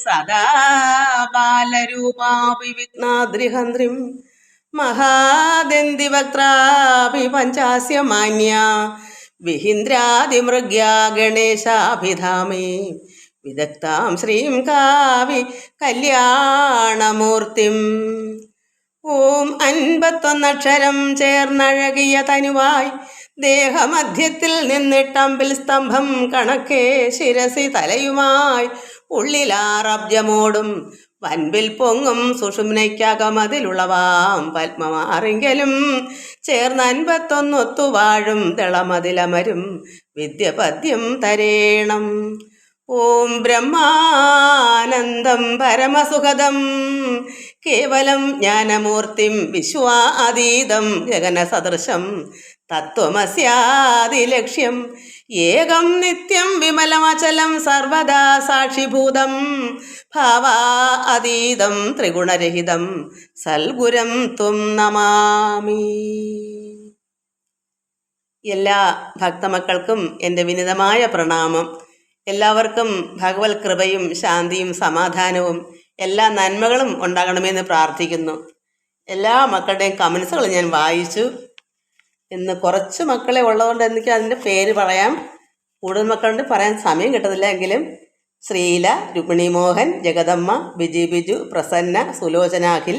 സദാ ബാലരൂപാവിഘ്നാദ്രിഹന്ത്രിം മഹാദന്തിവക്ത്രാഭി പഞ്ചാസ്യമാന്യ വിഹിന്ദ്രാതിമൃഗ്യാ ഗണേശാഭിധാമേ വിദഗ്ധാം ശ്രീം കാവി കല്യാണമൂർത്തിം. ഓം 51 ചേർന്നഴകിയ തനുവായി ദേഹമധ്യത്തിൽ നിന്നിട്ടമ്പിൽ സ്തംഭം കണക്കെ ശിരസി തലയുമായി ഉള്ളിലാറബ്ജമോടും വൻപിൽ പൊങ്ങും സുഷുമ്നയ്ക്കകമതിലുളവാം പത്മമാറിങ്കലും ചേർന്ന് 51 ഒത്തുവാഴും ദളമതിലമരും വിദ്യപദ്യം തരേണം. ഓം ബ്രഹ്മാനന്ദം പരമസുഖദം കേവലം ജ്ഞാനമൂർത്തിം വിശ്വാതീതം ഗഗനസദൃശം തത്വമസ്യാദിലക്ഷ്യം ഏകം നിത്യം വിമലമചലം സർവദാ സാക്ഷിഭൂതം ഭാവാതീതം ത്രിഗുണരഹിതം സൽഗുരം ത്വം നമാമി. എല്ലാ ഭക്തമക്കൾക്കും എൻ്റെ വിനിതമായ പ്രണാമം. എല്ലാവർക്കും ഭഗവത് കൃപയും ശാന്തിയും സമാധാനവും എല്ലാ നന്മകളും ഉണ്ടാകണമെന്ന് പ്രാർത്ഥിക്കുന്നു. എല്ലാ മക്കളുടെയും കമൻസുകൾ ഞാൻ വായിച്ചു. ഇന്ന് കുറച്ച് മക്കളെ ഉള്ളതുകൊണ്ട് എനിക്ക് അതിൻ്റെ പേര് പറയാം. കൂടുതൽ മക്കളുണ്ട്, പറയാൻ സമയം കിട്ടുന്നില്ല. എങ്കിലും ശ്രീല, രുക്മിണി മോഹൻ, ജഗദമ്മ, ബിജി ബിജു, പ്രസന്ന, സുലോചന അഖിൽ,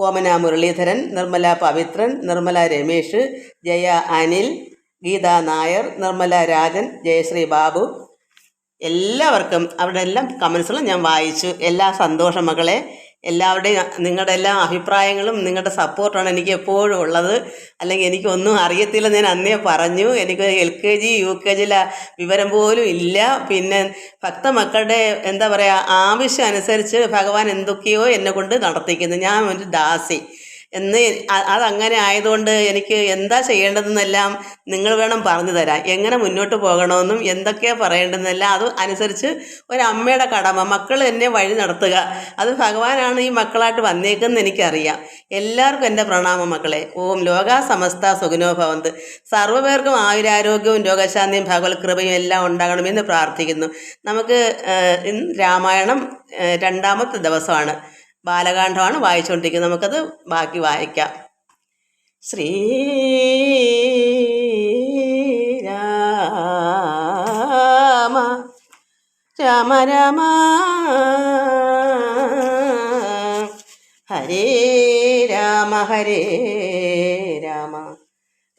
ഓമന മുരളീധരൻ, നിർമ്മല പവിത്രൻ, നിർമ്മല രമേഷ്, ജയ അനിൽ, ഗീത നായർ, നിർമ്മല രാജൻ, ജയശ്രീ ബാബു, എല്ലാവർക്കും അവരുടെ എല്ലാം കമൻസുകളും ഞാൻ വായിച്ചു. എല്ലാ സന്തോഷം മക്കളെ. എല്ലാവരുടെയും നിങ്ങളുടെ എല്ലാ അഭിപ്രായങ്ങളും നിങ്ങളുടെ സപ്പോർട്ടാണ് എനിക്ക് എപ്പോഴും ഉള്ളത്. അല്ലെങ്കിൽ എനിക്കൊന്നും അറിയത്തില്ല, ഞാൻ അന്നേ പറഞ്ഞു. എനിക്ക് LKG UKG വിവരം പോലും ഇല്ല. പിന്നെ ഭക്തമക്കളുടെ എന്താ പറയുക, ആവശ്യം അനുസരിച്ച് ഭഗവാൻ എന്തൊക്കെയോ എന്നെ കൊണ്ട് നടത്തിക്കുന്നു. ഞാൻ ഒരു ദാസി എന്ന് അതങ്ങനെ ആയതുകൊണ്ട് എനിക്ക് എന്താ ചെയ്യേണ്ടതെന്നെല്ലാം നിങ്ങൾ വേണം പറഞ്ഞു തരാൻ. എങ്ങനെ മുന്നോട്ട് പോകണമെന്നും എന്തൊക്കെയാണ് പറയേണ്ടതെന്നെല്ലാം അത് അനുസരിച്ച് ഒരമ്മയുടെ കടമ. മക്കൾ എന്നെ വഴി നടത്തുക. അത് ഭഗവാനാണ് ഈ മക്കളായിട്ട് വന്നേക്കെന്ന് എനിക്കറിയാം. എല്ലാവർക്കും എൻ്റെ പ്രണാമം മക്കളെ. ഓം ലോകാ സമസ്ത സുഖിനോ ഭവന്ത്. സർവ്വപേർക്കും ആയുരാരോഗ്യവും രോഗശാന്തിയും ഭഗവത് കൃപയും എല്ലാം ഉണ്ടാകണമെന്ന് പ്രാർത്ഥിക്കുന്നു. നമുക്ക് രാമായണം 2ാമത്തെ ദിവസമാണ്. ബാലകാണ്ഡമാണ് വായിച്ചുകൊണ്ടിരിക്കുന്നത്. നമുക്കത് ബാക്കി വായിക്കാം. ശ്രീരാമ രാമ രാമ ഹരേ രാമ ഹരേ രാമ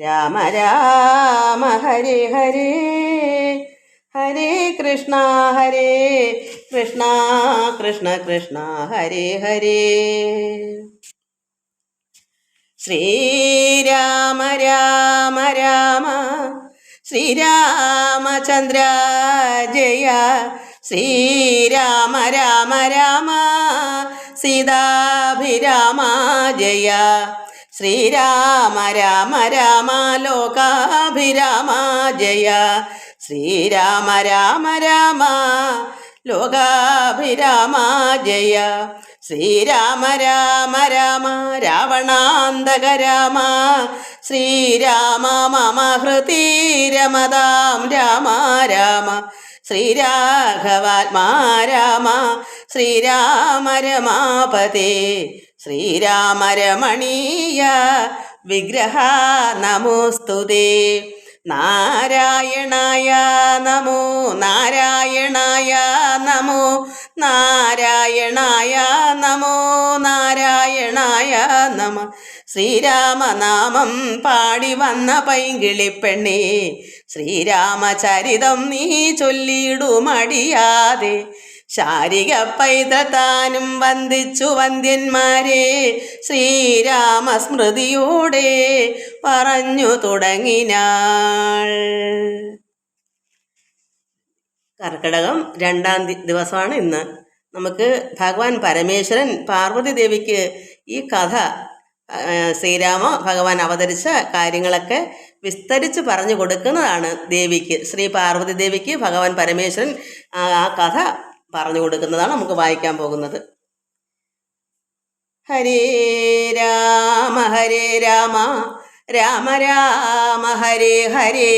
രാമ രാമ ഹരേ ഹരേ ഹരേ കൃഷ്ണ കൃഷ്ണ കൃഷ്ണ കൃഷ്ണ ഹരേ ഹരേ. ശ്രീരാമ രാമ രാമ ശ്രീരാമചന്ദ്ര ജയ ശ്രീരാമ രാമ രാമ സീതാഭിരാമ ജയ ശ്രീരാമ രാമ രാമ ലോകാഭിരാമ ജയ ശ്രീരാമ രാമ രാമ ലോകാഭിരാമ ജയ ശ്രീരാമ രാമ രാമ രാവണാന്തക രാമ ശ്രീരാമ മമ ഹൃതി രമതാം രാമ രാമ ശ്രീരാഘവാത്മാ രാമ ശ്രീരാമ രമാപതേ ശ്രീരാമ രമണീയ വിഗ്രഹ നമോസ്തുതേ. നാരായണായ നമോ നാരായണായ നമോ നാരായണായ നമോ നാരായണായ നമ. ശ്രീരാമനാമം പാടി വന്ന പൈങ്കിളിപ്പെണ്ണേ ശ്രീരാമചരിതം നീ ചൊല്ലിയിടുമടിയാതെ ശാരിക പൈതൃതാനും വന്ദിച്ചു വന്ദ്യന്മാരെ ശ്രീരാമസ്മൃതിയോടെ പറഞ്ഞു തുടങ്ങിനാൾ. കർക്കിടകം 2ാം ദിവസമാണ് ഇന്ന്. നമുക്ക് ഭഗവാൻ പരമേശ്വരൻ പാർവതി ദേവിക്ക് ഈ കഥ ശ്രീരാമ ഭഗവാൻ അവതരിച്ച കാര്യങ്ങളൊക്കെ വിസ്തരിച്ച് പറഞ്ഞു കൊടുക്കുന്നതാണ് ദേവിക്ക്. ശ്രീ പാർവതി ദേവിക്ക് ഭഗവാൻ പരമേശ്വരൻ ആ കഥ പറഞ്ഞു കൊടുക്കുന്നതാണ് നമുക്ക് വായിക്കാൻ പോകുന്നത്. ഹരേ രാമ രാമ രാമ ഹരേ ഹരേ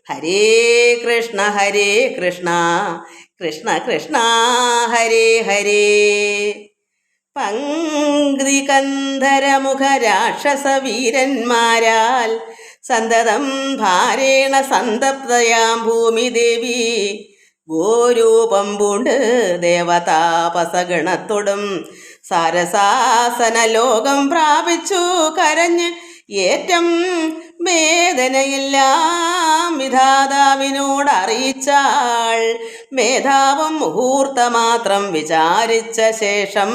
ഹരേ കൃഷ്ണ കൃഷ്ണ കൃഷ്ണ ഹരേ ഹരേ. പങ്ക്തി കന്ധരമുഖ രാക്ഷസ വീരന്മാരാൽ സന്തതം ഭാരേണ സന്തപ്തയാം ഭൂമിദേവി ഗോരൂപം പൂണ്ട് ദേവതാപസഗണത്തോടും സാരസാസന ലോകം പ്രാപിച്ചു കരഞ്ഞ് ഏറ്റം വേദനയെല്ലാം വിധാതാവിനോടറിയിച്ചാൾ. മേധാവും മുഹൂർത്തമാത്രം വിചാരിച്ച ശേഷം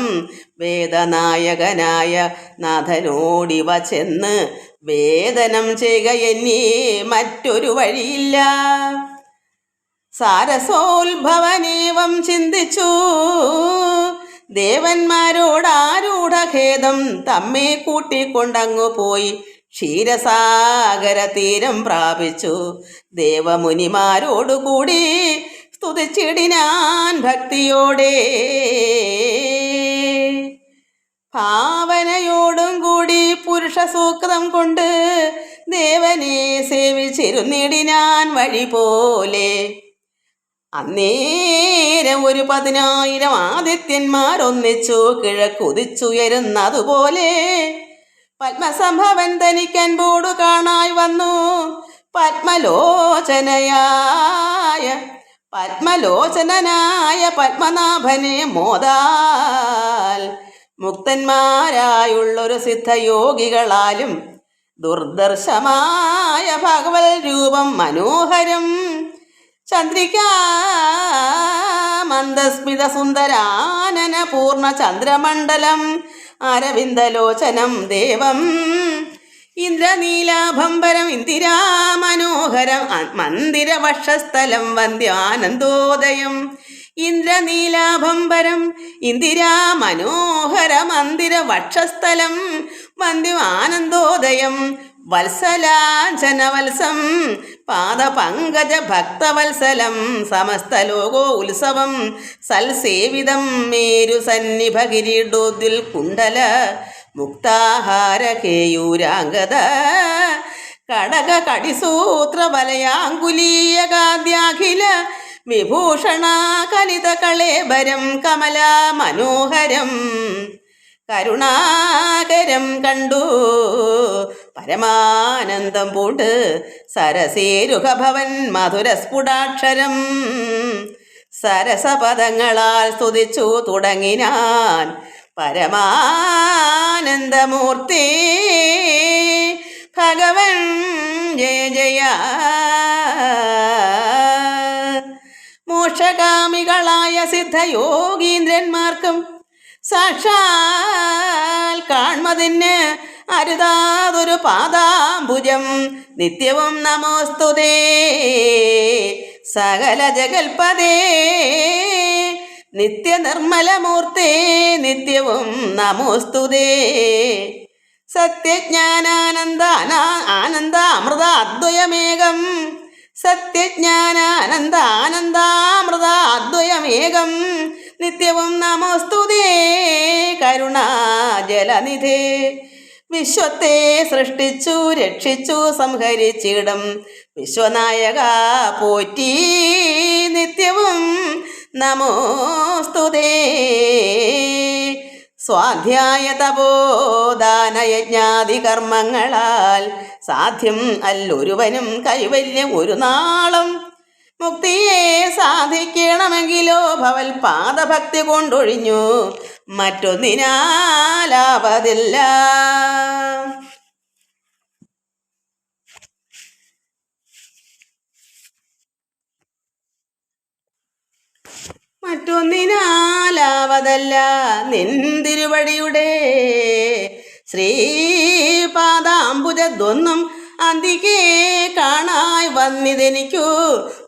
വേദനായകനായ നാഥനോടിവ ചെന്ന് വേദനം ചെയ്യുക എന്നേ മറ്റൊരു വഴിയില്ല. സാരസോത്ഭവനേവം ചിന്തിച്ചു ദേവന്മാരോടാരൂഢഖേദം തമ്മെ കൂട്ടിക്കൊണ്ടങ്ങു പോയി ക്ഷീരസാഗര തീരം പ്രാപിച്ചു. ദേവമുനിമാരോടുകൂടി സ്തുതിച്ചിടിനാൻ ഭക്തിയോടെ. ഭാവനയോടും കൂടി പുരുഷ സൂക്തം കൊണ്ട് ദേവനെ സേവിച്ചിരുന്നിടിനാൻ വഴി പോലെ. അന്നേരം ഒരു 10,000 ആദിത്യന്മാരൊന്നിച്ചു കിഴക്കുതിച്ചുയരുന്നതുപോലെ പത്മസംഭവൻ തനിക്കൻപോടു കാണായി വന്നു. പത്മലോചനായ പത്മനാഭനെ മോദാൽ മുക്തന്മാരായുള്ളൊരു സിദ്ധയോഗികളാലും ദുർദർശമായ ഭഗവത് രൂപം മനോഹരം. ചന്ദ്രികാ മന്ദസ്മിത സുന്ദരാനന പൂർണ്ണ ചന്ദ്രമണ്ഡലം അരവിന്ദലോചനം ദേവം ഇന്ദ്രനീലാഭംബരം ഇന്ദിരാമനോഹരം മന്ദിരവക്ഷസ്ഥലം വന്ദ്യാനന്ദോദയം. ഇന്ദ്രനീലാഭംബരം ഇന്ദിരാമനോഹര മന്ദിരവക്ഷസ്ഥലം വന്ദ്യാനന്ദോദയം. വത്സലാഞ്ജനവത്സം പാദപങ്കജ ഭക്തവത്സലം സമസ്തലോകോ ഉത്സവം സൽസേവിതം മേരുസന്നിഭഗിരീഡോദ്വിൽ കുണ്ടല മുക്താഹാര കേയൂരാംഗത കടക കടിസൂത്ര വലയാങ്കുലീയകാദ്യാഖില വിഭൂഷണ കലിത കളേബരം കമല മനോഹരം കരുണാകരം കണ്ടു പരമാനന്ദം പൂണ്ട് സരസേരുഹഭവൻ മധുരസ്ഫുടാക്ഷരം സരസപദങ്ങളാൽ സ്തുതിച്ചു തുടങ്ങിനാൻ പരമാനന്ദമൂർത്തി ഭഗവൻ ജയ ജയ. മോക്ഷകാമികളായ സിദ്ധയോഗീന്ദ്രന്മാർക്കും സാക്ഷാൽ കാൺമതിന് അരുതാതൊരു പാദാംബുജം നിത്യവും നമോസ്തുതേ. സകല ജഗൽപദേ നിത്യനിർമ്മലമൂർത്തേ നിത്യവും നമോസ്തുതേ. സത്യജ്ഞാനാനന്ദ അമൃതാദ്വയമേകം സത്യജ്ഞാനാനന്ദാനന്ദാമൃതാദ്വയമേകം നിത്യവും നമോസ്തുതേ. കരുണാജലനിധേ വിശ്വത്തെ സൃഷ്ടിച്ചു രക്ഷിച്ചു സംഹരിച്ചിടും വിശ്വനായക പോറ്റി നിത്യവും നമോസ്തുതേ. സ്വാധ്യായ തപോദാനയജ്ഞാദി കർമ്മങ്ങളാൽ സാധ്യം അല്ലൊരുവനും കൈവല്യം ഒരു നാളും. മുക്തിയെ സാധിക്കണമെങ്കിലോ ഭവൽ പാദഭക്തി കൊണ്ടൊഴിഞ്ഞു മറ്റൊന്നിനാലാവതില്ല. മറ്റൊന്നിനാലാവതല്ല നിന്തിരുവടിയുടെ ശ്രീപാദാംബുജദ്വൊന്നും അന്തികേ കാണായി വന്നിതെനിക്കു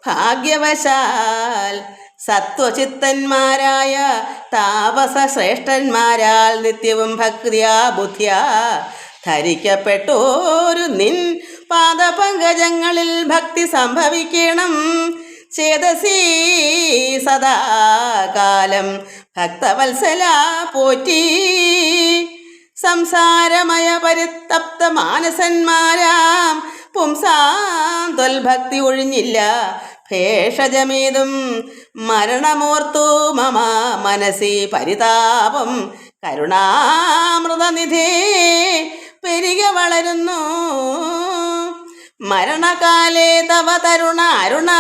ഭാഗ്യവശാൽ. സത്വചിത്തന്മാരായ താപസ ശ്രേഷ്ഠന്മാരാൽ നിത്യവും ഭക്തിയാ ബുദ്ധിയാ ധരിക്കപ്പെട്ടോരു നിൻ പാദപങ്കജങ്ങളിൽ ഭക്തി സംഭവിക്കണം ചേതസീ സദാകാലം ഭക്തവത്സല പോറ്റി. സംസാരമയ പരിതപ്ത മാനസന്മാരാം പുംസാം ത്വൽഭക്തി ഒഴിഞ്ഞില്ല ഭേഷജമേതും മരണമോർത്തു മമ മനസി പരിതാപം കരുണാമൃതനിധേ പെരിക വളരുന്നു. മരണകാലേ തവ തരുണ അരുണ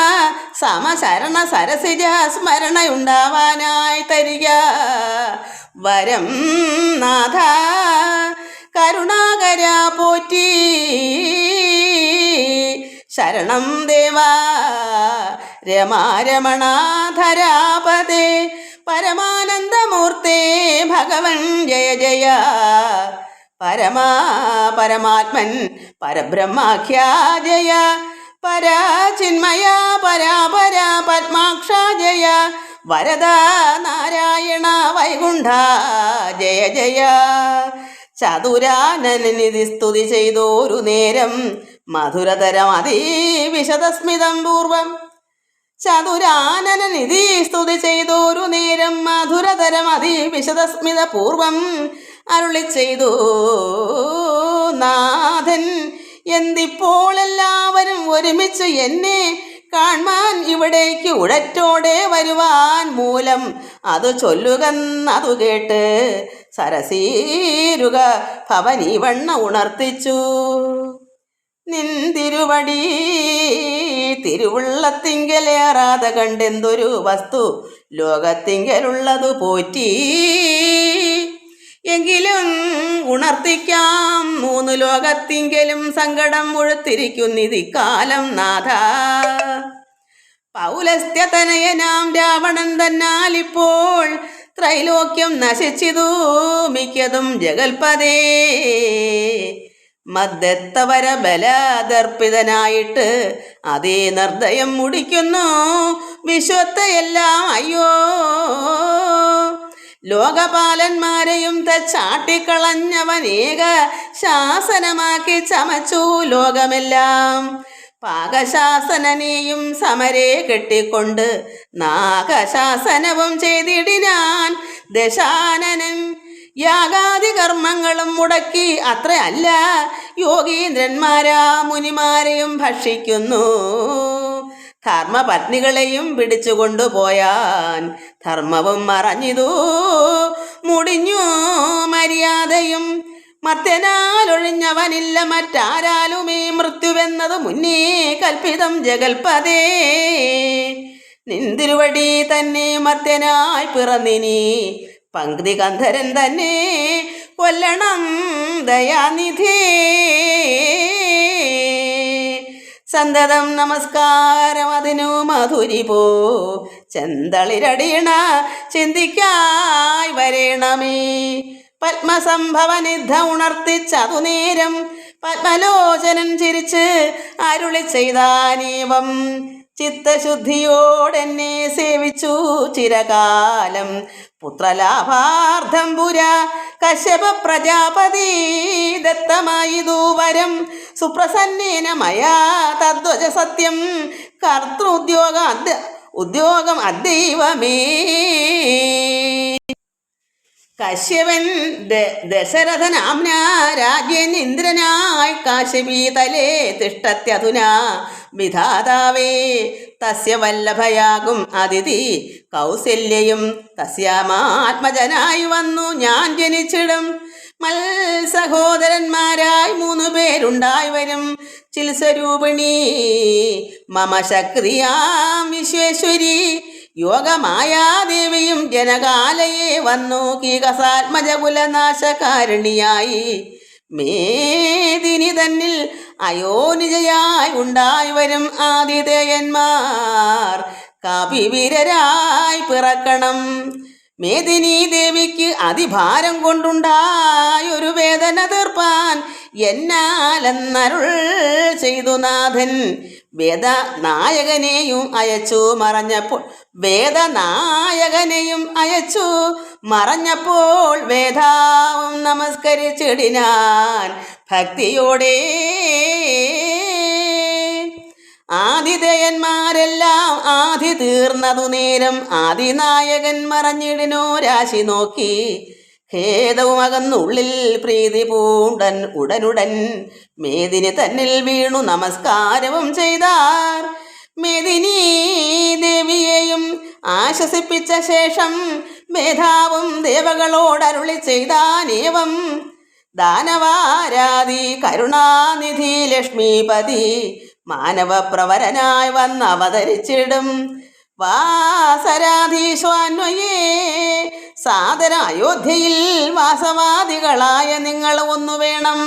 സമശരണ സരസിജ സ്മരണയുണ്ടാവാനായി തരിക വരം നാഥ. കരുണാകര പോറ്റി ശരണം ദേവാ രമാരമണാധരാപദേ പരമാനന്ദമൂർത്തേ ഭഗവൻ ജയ ജയ. പരമാത്മൻ പരബ്രഹ്മാഖ്യാ ജയ പരാചിന്മയ പരാപര പത്മാക്ഷ ജയ വരദ നാരായണ വൈകുണ്ഠ ജയ ജയ. ചതുരാനനിധി സ്തുതി ചെയ്തോരു നേരം മധുരതരം അതിവിശദസ്മിതം പൂർവം. ചതുരാനനനിധി സ്തുതി ചെയ്തോരു നേരം മധുരതരം അതിവിശദസ്മിത പൂർവം അരുളി ചെയ്തു നാഥൻ. എന്തിപ്പോൾ എല്ലാവരും ഒരുമിച്ച് എന്നെ കാൺമാൻ ഇവിടേക്ക് ഉടറ്റോടെ വരുവാൻ മൂലം അതു ചൊല്ലുകന്നതു കേട്ട് സരസീരുക ഭവനീവണ്ണ ഉണർത്തിച്ചു. നിന്തിരുവടി തിരുവുള്ളത്തിങ്കലേറാതെ കണ്ടെന്തൊരു വസ്തു ലോകത്തിങ്കലുള്ളതു പോറ്റി. എങ്കിലും ഉണർത്തിക്കാം മൂന്നു ലോകത്തിങ്കലും സങ്കടം മുഴുത്തിരിക്കുന്നിതിക്കാലം നാഥ. പൗലസ്ത്യതനയനാം രാവണൻ തന്നാലിപ്പോൾ ത്രൈലോക്യം നശിച്ചിതു മിക്കതും ജഗൽപദേ. മദ്ദത്തവര ബലദർപ്പിതനായിട്ട് അതേ നിർദ്ദയം മുടിക്കുന്നു വിശ്വത്തെയെല്ലാം അയ്യോ. ലോകപാലന്മാരെയും തച്ചാട്ടിക്കളഞ്ഞവനേക ശാസനമാക്കി ചമച്ചു ലോകമെല്ലാം. പാകശാസനനെയും സമരെ കെട്ടിക്കൊണ്ട് നാഗശാസനവും ചെയ്തിടിനാൻ ദശാനനൻ. യാഗാദി കർമ്മങ്ങളും മുടക്കി അത്ര അല്ല യോഗീന്ദ്രന്മാരാ മുനിമാരെയും ഭക്ഷിക്കുന്നു. ധർമ്മപത്നികളെയും പിടിച്ചുകൊണ്ടുപോയാൻ ധർമ്മവും മറഞ്ഞിതു മുടിഞ്ഞു മര്യാദയും. മർത്യനാലൊഴിഞ്ഞവനില്ല മറ്റാരാലുമേ മൃത്യുവെന്നത് മുന്നേ കൽപ്പിതം ജഗൽപദേ. നിന്തിരുവടി തന്നെ മർത്യനായി പിറന്നിനി പങ്ക്തി കന്ധരൻ തന്നെ കൊല്ലണം ദയാനിധേ. സന്തതം നമസ്കാരം അതിനു മധുരിപോ ചെന്തളിരടിയണ ചിന്തിക്കായി വരേണമേ. പത്മസംഭവനിദ്ധ ഉണർത്തിച്ചതു നേരം പത്മലോചനൻ ചിരിച്ച് അരുളി ചെയ്താനേവം. ചിത്തശുദ്ധിയോടെന്നെ സേവിച്ചു ചിരകാലം പുത്രലാഭാർത്ഥം പുര കശ്യപ പ്രജാപതി ദത്തമായിതു വരം സുപ്രസന്നേന മയാ തദ്വച സത്യം കർത്തൃദ്യോഗം അദ്ദൈവമേ. കശ്യപൻ ദശരഥനാംന രാജ്യൻ ഇന്ദ്രനായി കാശ്യപീതലേ തിഷ്ടത്യധുനാ വിധാതാവേ. തസ്യ വല്ലഭയാകും അതിഥി കൗസല്യയും തസ്യാമാത്മജനായി വന്നു ഞാൻ ജനിച്ചിടും. മത്സഹോദരന്മാരായി 3 പേരുണ്ടായി വരും. ചിൽസ്വരൂപിണി മമ ശക്തിയാം വിശ്വേശ്വരി യോഗമായാദേവിയും ജനകാലയെ വന്നു കീകസാത്മജകുലനാശകാരിണിയായി. മേദിനി തന്നിൽ അയോനിജയായി ഉണ്ടായി വരും ആതിഥേയന്മാർ കാപിവീരരായി പിറക്കണം. മേദിനി ദേവിക്ക് അതിഭാരം കൊണ്ടുണ്ടായൊരു വേദന തീർപ്പാൻ എന്നാലെന്നരുൾ ചെയ്തു നാഥൻ. വേദനായകനെയും അയച്ചു മറഞ്ഞപ്പോൾ വേദാവും നമസ്കരിച്ചിടിനാൻ ഭക്തിയോടെ. ആതിഥേയന്മാരെല്ലാം ആദി തീർന്നതു നേരം ആദിനായകൻ മറഞ്ഞിടിനോ രാശി നോക്കി. ഖേദവുമകന്നുള്ളിൽ പ്രീതി പൂണ്ടൻ ഉടനുടൻ മേദിനി തന്നിൽ വീണു നമസ്കാരവും ചെയ്താർ. മേദിനി ദേവിയെയും ആശ്വസിപ്പിച്ച ശേഷം മേധാവും ദേവകളോടരുളി ചെയ്താനേവം. ദാനവാരാതി കരുണാനിധി ലക്ഷ്മീപതി മാനവപ്രവരനായി വന്നവതരിച്ചിടും. വാസരാധീശ്വാന്വയേ സാദര അയോധ്യയിൽ വാസവാദികളായ നിങ്ങൾ ഒന്നു വേണം.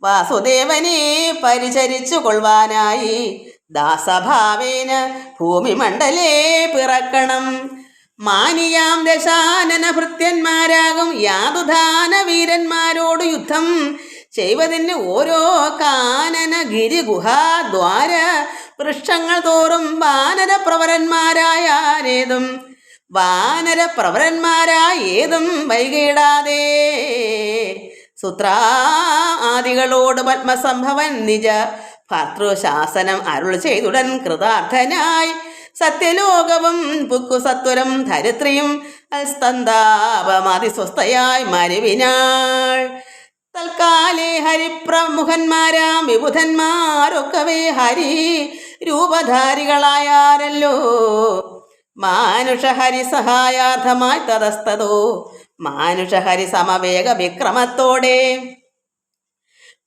വാസുദേവനെ പരിചരിച്ചു കൊള്ളുവാനായി ദാസഭാവേന ഭൂമിമണ്ഡലേ പിറക്കണം. മാനിയാം ദശാനന ഭൃത്യന്മാരാകും യാതുദാന വീരന്മാരോട് യുദ്ധം ചെയ്വതിന് ഓരോ കാനന ഗിരിഗുഹാദ്വാര വൃക്ഷങ്ങൾ തോറും വാനരപ്രവരന്മാരായേതും വാനരപ്രവരന്മാരായേതും വൈകിടാതെ സുത്രാദികളോട് പത്മസംഭവൻ നിജ ഭർത്തൃശാസനം അരുൾ ചെയ്തുടൻ കൃതാർത്ഥനായി സത്യലോകവും പുക്കു സത്വരം ധരിത്രിയും സ്തന്താപമതിസ്വസ്ഥയായി മരുവിനാൾ. തൽക്കാലേ ഹരിപ്രമുഖന്മാരാം വിബുധന്മാരൊക്കവേ ഹരി രൂപധാരികളായാരല്ലോ. മാനുഷഹരി സഹായാർത്ഥമായി തതസ്തതോ മാനുഷഹരി സമവേഗ വിക്രമത്തോടെ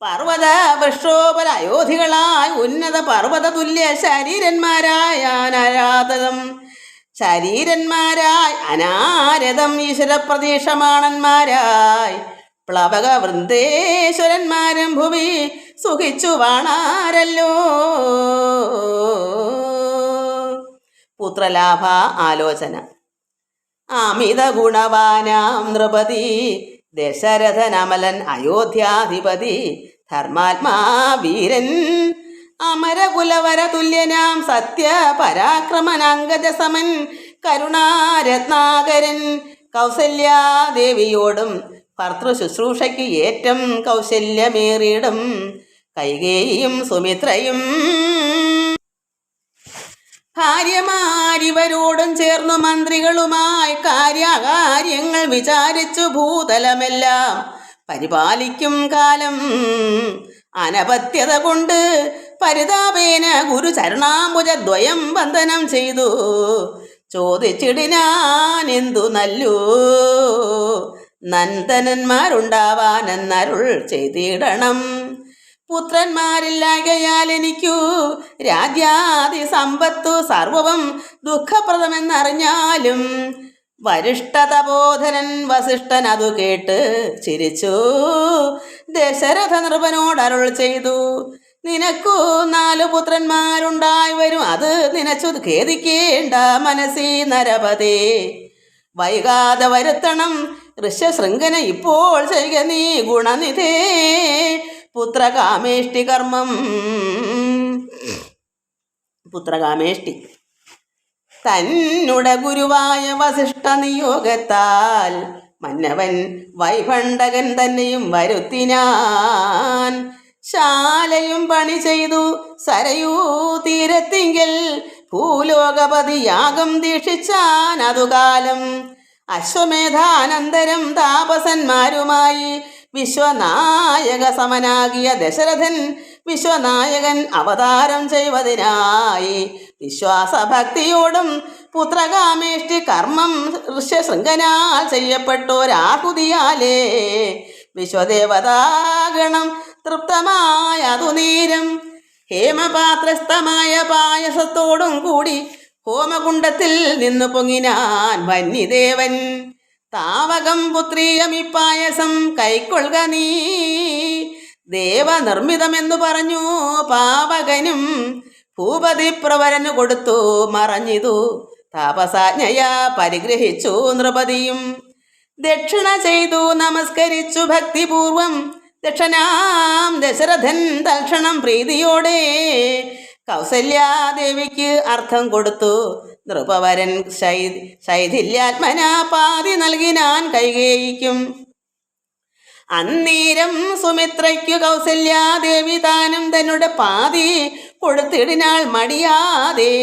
പർവ്വത വൃക്ഷോപര അയോധികളായി ഉന്നത പർവ്വത തുല്യ ശരീരന്മാരായി അനാരതം ഈശ്വരപ്രതീക്ഷമാണന്മാരായി പ്ലവക വൃന്ദേശ്വരന്മാരും ഭുവി സുഖിച്ചു വാണാരല്ലോ. പുത്രലാഭ ആലോചന. അമിത ഗുണവാനാം നൃപതി ദശരഥനമലൻ അയോധ്യാധിപതി ധർമാത്മാ വീരൻ അമരകുലവര തുല്യനാം സത്യ പരാക്രമനാംഗജസമൻ കരുണാരത്നാകരൻ കൗസല്യാദേവിയോടും ഭർത്തൃശുശ്രൂഷയ്ക്ക് ഏറ്റം കൗശല്യമേറിയിടും കൈകേയിയും സുമിത്രയും ഭാര്യമാരിവരോടും ചേർന്നു മന്ത്രികളുമായി കാര്യങ്ങൾ വിചാരിച്ചു ഭൂതലമെല്ലാം പരിപാലിക്കും കാലം. അനപത്യത കൊണ്ട് പരിതാപേന ഗുരുചരണാംബുജദ്വയം ബന്ധനം ചെയ്തു ചോദിച്ചിടിനാൻ എന്തു നല്ലു നന്ദനന്മാരുണ്ടാവാനെന്നരുൾ ചെയ്തിടണം. പുത്രന്മാരില്ലാകയാൽ എനിക്കു രാജ്യാദി സമ്പത്തു സർവവും ദുഃഖപ്രദമെന്നറിഞ്ഞാലും വരിഷ്ഠതബോധനൻ വസിഷ്ഠൻ അതു കേട്ട് ചിരിച്ചു ദശരഥ നൃപനോടരുൾ ചെയ്തു. നിനക്കു 4 പുത്രന്മാരുണ്ടായി വരും, അത് നിനച്ചു ഖേദിക്കേണ്ട മനസ്സി നരപതേ. വൈകാതെ വരുത്തണം ഋഷ്യശൃംഖന ഇപ്പോൾ ചെയ്യുക നീ ഗുണനിധേ പുത്രകാമേഷ്ടി കർമ്മം. പുത്രകാമേഷ്ടി തന്നുടെ ഗുരുവായ വസിഷ്ഠ നിയോഗത്താൽ മന്നവൻ വൈഭണ്ഡകൻ തന്നെയും വരുത്തിനാൻ. ശാലയും പണി ചെയ്തു സരയൂ തീരത്തിങ്കൽ ഭൂലോകപതി യാഗം ദീക്ഷിച്ചാൻ അതുകാലം. അശ്വമേധാനന്തരം താപസന്മാരുമായി വിശ്വനായക സമനാകിയ ദശരഥൻ വിശ്വനായകൻ അവതാരം ചെയ്വതിനായി വിശ്വാസഭക്തിയോടും പുത്രകാമേഷ്ടി കർമ്മം ഋഷ്യശൃംഖനാൽ ചെയ്യപ്പെട്ടോരാഹുതിയാലേ വിശ്വദേവതാഗണം തൃപ്തമായ അതുനേരം ഹേമപാത്രസ്ഥമായ പായസത്തോടും കൂടി ഹോമകുണ്ടത്തിൽ നിന്നു പൊങ്ങിനാൻ വന്യദേവൻ. താവകം പുത്രീയമിപ്പായസം കൈക്കൊള്ളുക നീ ദേവനിർമ്മിതമെന്നു പറഞ്ഞു പാവകനും ഭൂപതി പ്രവരനു കൊടുത്തു മറഞ്ഞിതു. താപസാജ്ഞയാ പരിഗ്രഹിച്ചു നൃപതിയും ദക്ഷിണ ചെയ്തു നമസ്കരിച്ചു ഭക്തിപൂർവം. ദക്ഷനാം ദശരഥൻ തൽക്ഷണം പ്രീതിയോടെ കൗസല്യാദേവിക്ക് അർത്ഥം കൊടുത്തു. നൃപവരൻ ശൈഥില്യാത്മനാ പാതി നൽകിനാൻ കൈകേയിക്കും. അന്നേരം സുമിത്രയ്ക്കു കൗസല്യാദേവി താനും തന്നുടെ പാതി കൊടുത്തിടിനാൾ മടിയാതെ.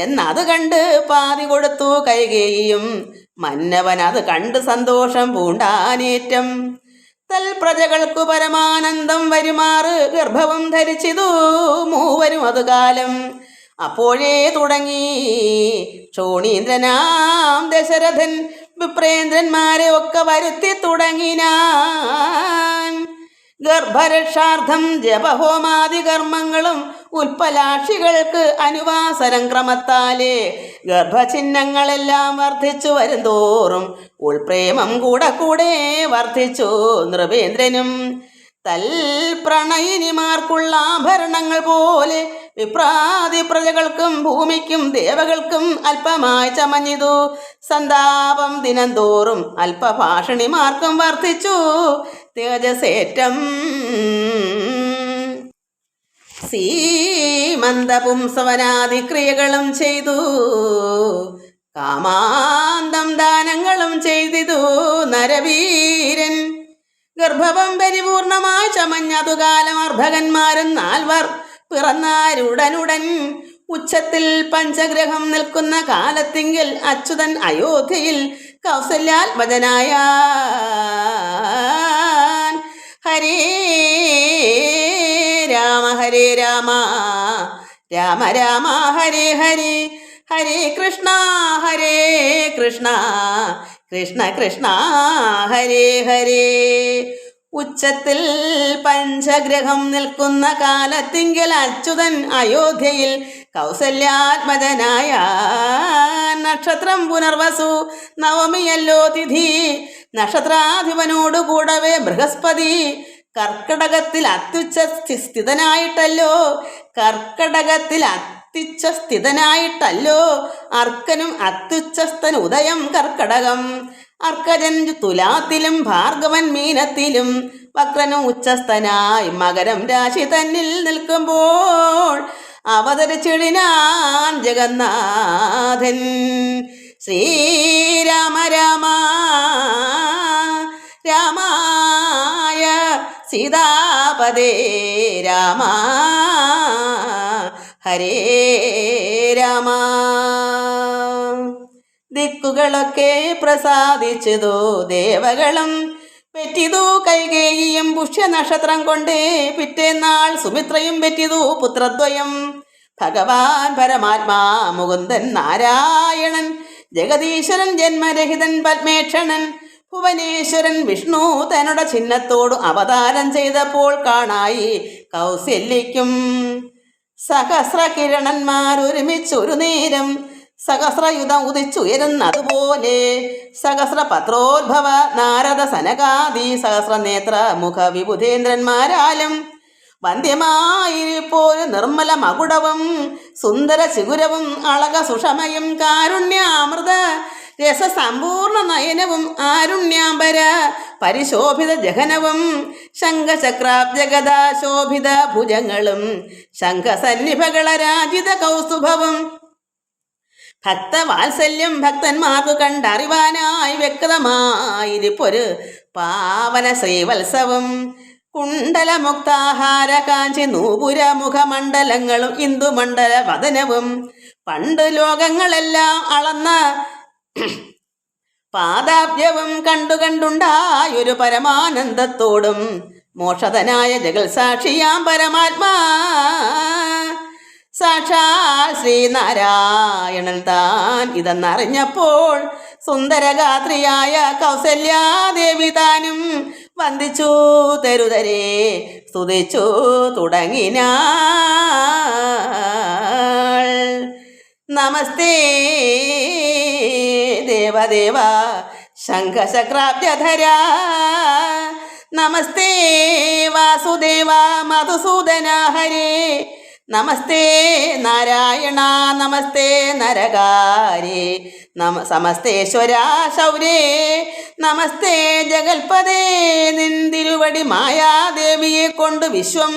എന്നത് കണ്ട് പാതി കൊടുത്തു കൈകേയിയും. മന്നവൻ അത് കണ്ട് സന്തോഷം പൂണ്ടാനേറ്റം. തൽപ്രജകൾക്കു പരമാനന്ദം വരുമാറ് ഗർഭവും ധരിച്ചിതു മൂവരും അതുകാലം. അപ്പോഴേ തുടങ്ങി ക്ഷോണീന്ദ്രനാം ദശരഥൻ വിപ്രേന്ദ്രന്മാരെ ഒക്കെ വരുത്തി തുടങ്ങിനാൻ. ഗർഭരക്ഷാർത്ഥം ജപഹോമാദി കർമ്മങ്ങളും ഉൽപ്പലാക്ഷികൾക്ക് അനുവാസരം ക്രമത്താലേ ഗർഭചിഹ്നങ്ങളെല്ലാം വർദ്ധിച്ചു വരുന്തോറും ഉൾപ്രേമം കൂടെ കൂടെ വർദ്ധിച്ചു നൃപേന്ദ്രനും. തൽപ്രണയിനിമാർക്കുള്ള ആഭരണങ്ങൾ പോലെ വിപ്രാതി പ്രജകൾക്കും ഭൂമിക്കും ദേവകൾക്കും അല്പമായി ചമഞ്ഞിതു. സന്താപം ദിനംതോറും അല്പഭാഷണിമാർക്കും വർദ്ധിച്ചു തേജസേറ്റം. സീമന്തപുംസവനാദിക്രിയകളും ചെയ്തു, കാമാന്തം ദാനങ്ങളും ചെയ്തിതു നരവീരൻ. ഗർഭവം പരിപൂർണമായി ചമഞ്ഞതു കാലം അർഭകന്മാരും 4 പിറന്നാരുടനുടൻ. ഉച്ചത്തിൽ പഞ്ചഗ്രഹം നിൽക്കുന്ന കാലത്തിങ്കിൽ അച്യുതൻ അയോധ്യയിൽ കൗസല്യാത്മജനായ. ഹരേ രാമ ഹരേ രാമ രാമ രാമ ഹരേ ഹരേ, ഹരേ കൃഷ്ണ കൃഷ്ണ കൃഷ്ണ ഹരേ ഹരേ. ഉച്ചത്തിൽ പഞ്ചഗ്രഹം നിൽക്കുന്ന കാലത്തിങ്കൽ അച്യുതൻ അയോധ്യയിൽ കൗസല്യാത്മജനായ. നക്ഷത്രം പുനർവസു, നവമിയല്ലോ തിഥി. നക്ഷത്രാധിപനോടു കൂടവേ ബൃഹസ്പതി. കർക്കടകത്തിൽ അത്യുച്ച സ്ഥിതനായിട്ടല്ലോ അർക്കനും അത്യുച്ചസ്ഥൻ ഉദയം കർക്കടകം. അർക്കജൻ തുലാത്തിലും ഭാർഗവൻ മീനത്തിലും വക്രനും ഉച്ചസ്ഥനായി മകരം രാശി തന്നിൽ നിൽക്കുമ്പോൾ അവതരിച്ചിടിനാൻ ജഗന്നാഥൻ. ശ്രീരാമ രാമ രാമായ സീതാപദേ രാമ ഹരേ രാമ. ദിക്കുകളൊക്കെ പ്രസാദിച്ചതോ ദേവകളും പെറ്റിതു കൈകേയിയും പുഷ്യനക്ഷത്രം കൊണ്ട്. പിറ്റേന്നാൾ സുമിത്രയും പെറ്റിതു പുത്രദ്വയം. ഭഗവാൻ പരമാത്മാ മുകുന്ദൻ നാരായണൻ ജഗദീശ്വരൻ ജന്മരഹിതൻ പത്മേക്ഷണൻ ഭുവനേശ്വരൻ വിഷ്ണു തന്നുടെ ചിഹ്നത്തോടു അവതാരം ചെയ്തപ്പോൾ കാണായി കൗസല്യയ്ക്കും. സഹസ്ര കിരണന്മാരൊരുമിച്ചൊരു നേരം സഹസ്രയുധം ഉദിച്ചുയരുന്നതുപോലെ സഹസ്രപത്രോദ്ഭവ നാരദ സനകാദി സഹസ്രനേത്ര മുഖ വിബുധേന്ദ്രന്മാരാലും വന്ധ്യമായിരിപ്പോരു നിർമ്മല മകുടവും സുന്ദര ചിഗുരവും അളക സുഷമയും കാരുണ്യാമൃത രസസമ്പൂർണ നയനവും ആരുണ്യാംബര പരിശോഭിത ജഘനവും ശംഖചക്രാബ്ജഗദാശോഭിത ഭുജങ്ങളും ശംഖസന്നിഭകളരാജിത കൗസ്തുഭവും ഭക്തവാത്സല്യം ഭക്തന്മാർക്കു കണ്ടറിവാനായി വ്യക്തമായിരിപ്പൊരു പാവന ശ്രീവത്സവം. കുണ്ടലമുക്താഹാര കാഞ്ചി നൂപുര മുഖമണ്ഡലങ്ങളും ഇന്ദുമണ്ഡല വദനവും പണ്ട് ലോകങ്ങളെല്ലാം അളന്ന പാദാബ്ജവും കണ്ടുണ്ടായൊരു പരമാനന്ദത്തോടും മോക്ഷതനായ ജഗൽസാക്ഷിയാം പരമാത്മാ സാക്ഷാൽ ശ്രീനാരായണൻ താൻ ഇതെന്നറിഞ്ഞപ്പോൾ സുന്ദരഗാത്രിയായ കൗസല്യാദേവി താനും വന്ദിച്ചു തരുതരെ സ്തുതിച്ചു തുടങ്ങിനാൾ. നമസ്തേ ദേവദേവ ശംഖചക്രാബ്ജധര, നമസ്തേ വാസുദേവ മധുസൂദന ഹരേ, നമസ്തേ നാരായണ നമസ്തേ നരകാരേ, സമസ്തേശ്വര ശൗരേ, നമസ്തേ ജഗൽപദേ. നിന്തിരുവടി മായാദേവിയെ കൊണ്ട് വിശ്വം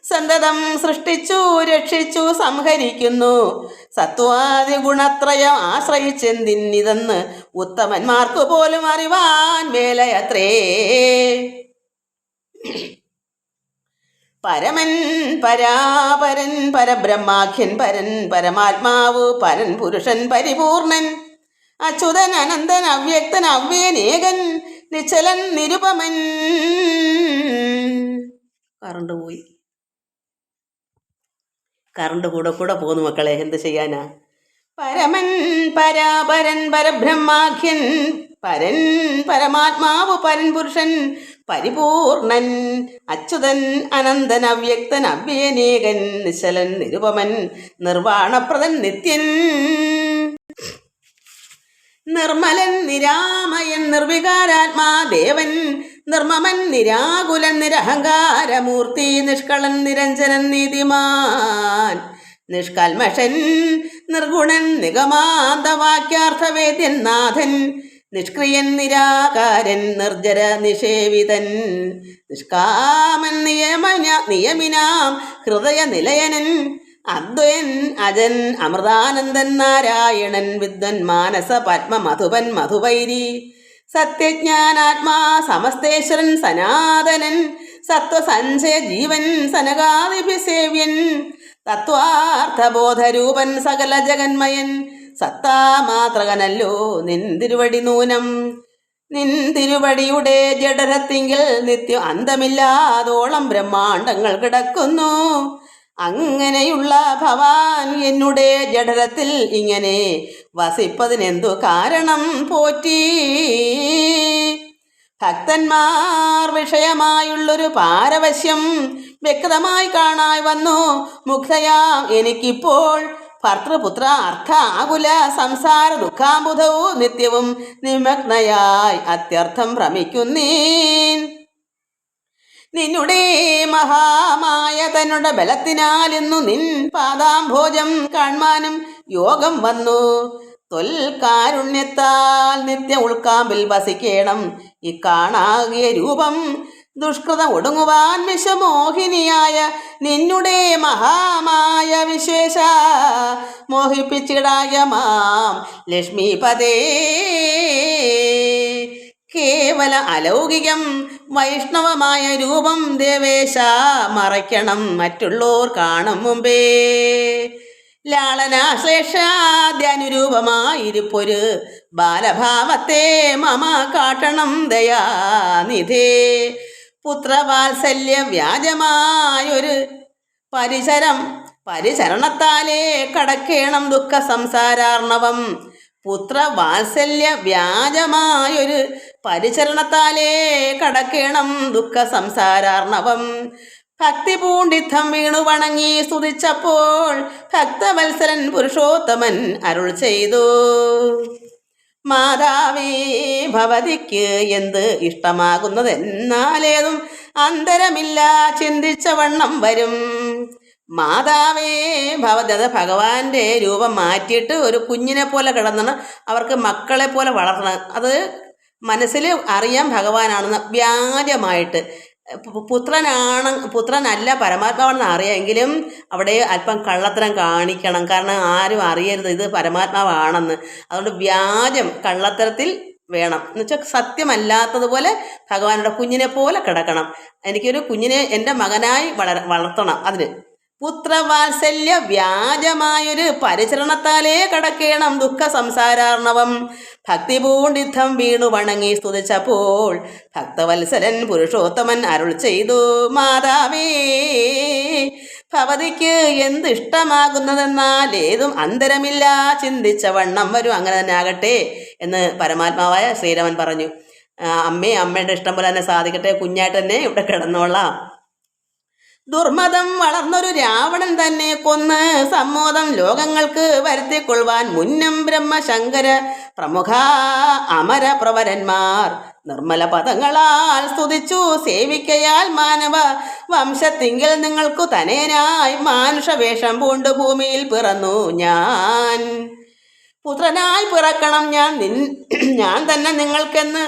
സന്തതം സൃഷ്ടിച്ചു രക്ഷിച്ചു സംഹരിക്കുന്നു. സത്വാദി ഗുണത്രയം ആശ്രയിച്ചെന്തിന്നിതെന്ന് ഉത്തമന്മാർക്കു പോലും അറിവാൻ മേലയത്രേ. പരമൻ പരാപരൻ പരബ്രഹ്മാഖ്യൻ പരൻ പരമാത്മാവ് പരൻ പുരുഷൻ പരിപൂർണൻ അച്യുതൻ അനന്തൻ അവ്യക്തൻ അവ്യനേകൻ നിശ്ചലൻ നിരുപമൻ. കറണ്ട് പോയി. കറണ്ട് കൂടെ കൂടെ പോകുന്നു മക്കളെ, എന്ത് ചെയ്യാനാ. പരമൻ പരാപരൻ പരബ്രഹ്മാഖ്യൻ പരൻ പരമാത്മാവ് പരൻ പുരുഷൻ പരിപൂർണൻ അച്യുതൻ അനന്തൻ അവ്യക്തൻ അവ്യനേകൻ നിശ്ചലൻ നിരുപമൻ നിർവാണപ്രദൻ നിത്യൻ നിർമ്മലൻ നിരാമയൻ നിർവികാരാത്മാ ദേവൻ നിർമ്മമൻ നിരാകുലൻ നിരഹങ്കാരമൂർത്തി നിഷ്കളൻ നിരഞ്ജനൻ നീതിമാൻ നിഷ്കൽമഷൻ നിർഗുണൻ നിഗമാന്തവാക്യാർത്ഥവേദ്യൻ നാഥൻ നിഷ്ക്രിയൻ നിരാകാരൻ നിർജര നിഷേവിതൻ നിഷ്കാമൻ നിയമിനാം ഹൃദയ നിലയനൻ അദ്വയൻ അജൻ അമൃതാനന്ദൻ നാരായണൻ വിദ്വൻ മാനസ പത്മ മധുപൻ മധുവൈരി സത്യജ്ഞാനാത്മാ സമസ്തേശ്വരൻ സനാതനൻ സത്വസഞ്ജയ ജീവൻ സനകാദിഭിസേവ്യൻ തത്വാർത്ഥബോധരൂപൻ സകല ജഗന്മയൻ സത്താമാത്രകനല്ലോ നിന്തിരുവടി നൂനം നിന്തിരുവടിയുടെ ജഡരത്തിങ്കിൽ നിത്യം അന്തമില്ലാതോളം ബ്രഹ്മാണ്ടങ്ങൾ കിടക്കുന്നു. അങ്ങനെയുള്ള ഭവാൻ എന്നുടെ ജഡരത്തിൽ ഇങ്ങനെ വസിപ്പതിനെന്തു കാരണം പോറ്റി. ഭക്തന്മാർ വിഷയമായുള്ളൊരു പാരവശ്യം വ്യക്തമായി കാണായി വന്നു. മുഗ്ധയാം എനിക്കിപ്പോൾ ഭർത്തൃപുത്ര അർത്ഥ ആകുല സംസാര ദുഃഖാംബുധവും നിത്യവും നിമഗ്നയായി അത്യർത്ഥം ഭ്രമിക്കുന്നീൻ. നിന്നുടെ മഹാമായ തന്നുടെ ബലത്തിനാൽ ഇന്നു നിൻ പാദാംഭോജം കാൺമാനും യോഗം വന്നു. തൊൽക്കാരുണ്യത്താൽ നിത്യം ഉൾക്കാമ്പിൽ വസിക്കേണം ഈ കാണാകിയ രൂപം ദുഷ്കൃതം ഒടുങ്ങുവാൻ വിഷമോഹിനിയായ നിന്നുടെ മഹാമായ വിശേഷ മോഹിപ്പിച്ചിടായ മാം ലക്ഷ്മീപദേ. കേവല അലൗകികം വൈഷ്ണവമായ രൂപം ദേവേശ മറയ്ക്കണം മറ്റുള്ളോർ കാണും മുമ്പേ. ലാളനാശ്ലേഷാദ്യാനുരൂപമായിരിപ്പൊരു ബാലഭാവത്തെ മമ കാട്ടണം ദയാനിധേ. പുത്രവാത്സല്യ വ്യാജമായൊരു പരിചരണത്താലേ കടക്കേണം ദുഃഖ സംസാരാർണവം. പുത്രവാത്സല്യ വ്യാജമായൊരു പരിചരണത്താലേ കടക്കേണം ദുഃഖ സംസാരാർണവം. ഭക്തി പൂണ്ടിത്തം വീണു വണങ്ങി സ്തുതിച്ചപ്പോൾ ഭക്തവത്സരൻ പുരുഷോത്തമൻ അരുൾ ചെയ്തു. മാതാവേ ഭവതിക്ക് എന്ത് ഇഷ്ടമാകുന്നതെന്നാലേതും അന്തരമില്ല ചിന്തിച്ച വണ്ണം വരും. മാതാവേ ഭവതി, അത് ഭഗവാന്റെ രൂപം മാറ്റിയിട്ട് ഒരു കുഞ്ഞിനെ പോലെ കിടന്നാണ് അവർക്ക് മക്കളെ പോലെ വളർത്തണം. അത് മനസ്സിൽ അറിയാം ഭഗവാനാണെന്ന് വ്യാജമായിട്ട്. പുത്രനല്ല പരമാത്മാവാണെന്ന് അറിയാമെങ്കിലും അവിടെ അല്പം കള്ളത്തരം കാണിക്കണം. കാരണം ആരും അറിയരുത് ഇത് പരമാത്മാവാണെന്ന്. അതുകൊണ്ട് വ്യാജം കള്ളത്തരത്തിൽ വേണം എന്ന് വെച്ചാൽ സത്യമല്ലാത്തതുപോലെ ഭഗവാനുടെ കുഞ്ഞിനെ പോലെ കിടക്കണം. എനിക്കൊരു കുഞ്ഞിനെ എൻ്റെ മകനായി വളർത്തണം. അതിന് പുത്രവാത്സല്യ വ്യാജമായൊരു പരിചരണത്താലേ കടക്കേണം ദുഃഖ സംസാരാർണവം. ഭക്തി പൂണ്ടിത്തം വീണു വണങ്ങി സ്തുതിച്ചപ്പോൾ ഭക്തവത്സരൻ പുരുഷോത്തമൻ അരുൾ ചെയ്തു. മാതാവേ ഭവതിക്ക് എന്ത് ഇഷ്ടമാകുന്നതെന്നാൽ ഏതും അന്തരമില്ല ചിന്തിച്ച വണ്ണം വരും. അങ്ങനെ തന്നെ ആകട്ടെ എന്ന് പരമാത്മാവായ ശ്രീരാമൻ പറഞ്ഞു. അമ്മയുടെ ഇഷ്ടം പോലെ തന്നെ സാധിക്കട്ടെ, കുഞ്ഞായിട്ട് തന്നെ ഇവിടെ കിടന്നോളാം. ദുർമതം വളർന്നൊരു രാവണൻ തന്നെ കൊന്ന് സമ്മോദം ലോകങ്ങൾക്ക് വരുത്തിക്കൊള്ളുവാൻ മുന്നം ബ്രഹ്മശങ്കര പ്രമുഖ അമര പ്രവരന്മാർ നിർമ്മല പദങ്ങളാൽ സ്തുതിച്ചു സേവിക്കയാൽ മാനവ വംശത്തിങ്കിൽ നിങ്ങൾക്കു തനയനായി മാനുഷവേഷം പൂണ്ടു ഭൂമിയിൽ പിറന്നു ഞാൻ. പുത്രനായി പിറക്കണം ഞാൻ തന്നെ നിങ്ങൾക്കെന്ന്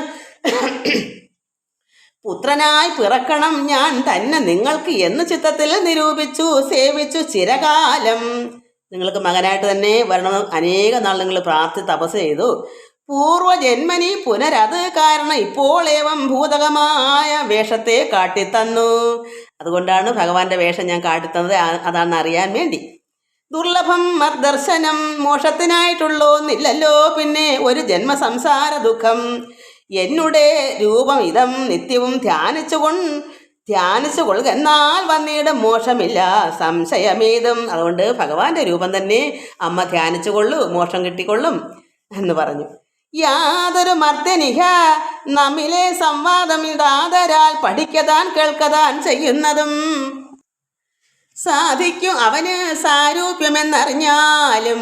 പുത്രനായി പിറക്കണം ഞാൻ തന്നെ നിങ്ങൾക്ക് എന്ന് ചിത്തത്തിൽ നിരൂപിച്ചു സേവിച്ചു ചിരകാലം. നിങ്ങൾക്ക് മകനായിട്ട് തന്നെ വരണമെന്ന് അനേക നാൾ നിങ്ങൾ പ്രാർത്ഥിച്ച് തപസ് ചെയ്തു. പൂർവജന്മനി പുനരത് കാരണം ഇപ്പോൾ ഏവം ഭൂതകമായ വേഷത്തെ കാട്ടിത്തന്നു. അതുകൊണ്ടാണ് ഭഗവാന്റെ വേഷം ഞാൻ കാട്ടിത്തന്നത്, അതാണെന്ന് അറിയാൻ വേണ്ടി. ദുർലഭം മർദർശനം മോക്ഷത്തിനായിട്ടുള്ളോന്നില്ലല്ലോ പിന്നെ ഒരു ജന്മസംസാര ദുഃഖം. എന്നുടെ രൂപം ഇതം നിത്യവും ധ്യാനിച്ചു കൊള്ളുക, എന്നാൽ വന്നിടും മോക്ഷമില്ല സംശയമേതും. അതുകൊണ്ട് ഭഗവാന്റെ രൂപം തന്നെ അമ്മ ധ്യാനിച്ചു കൊള്ളു, മോക്ഷം കിട്ടിക്കൊള്ളും എന്ന് പറഞ്ഞു. യാതൊരു മർദ്ദനിഹ നമ്മിലെ സംവാദം ഇടാതരാൽ പഠിക്കതാൻ കേൾക്കതാൻ ചെയ്യുന്നതും സാധിക്കും അവന് സാരൂപ്യമെന്നറിഞ്ഞാലും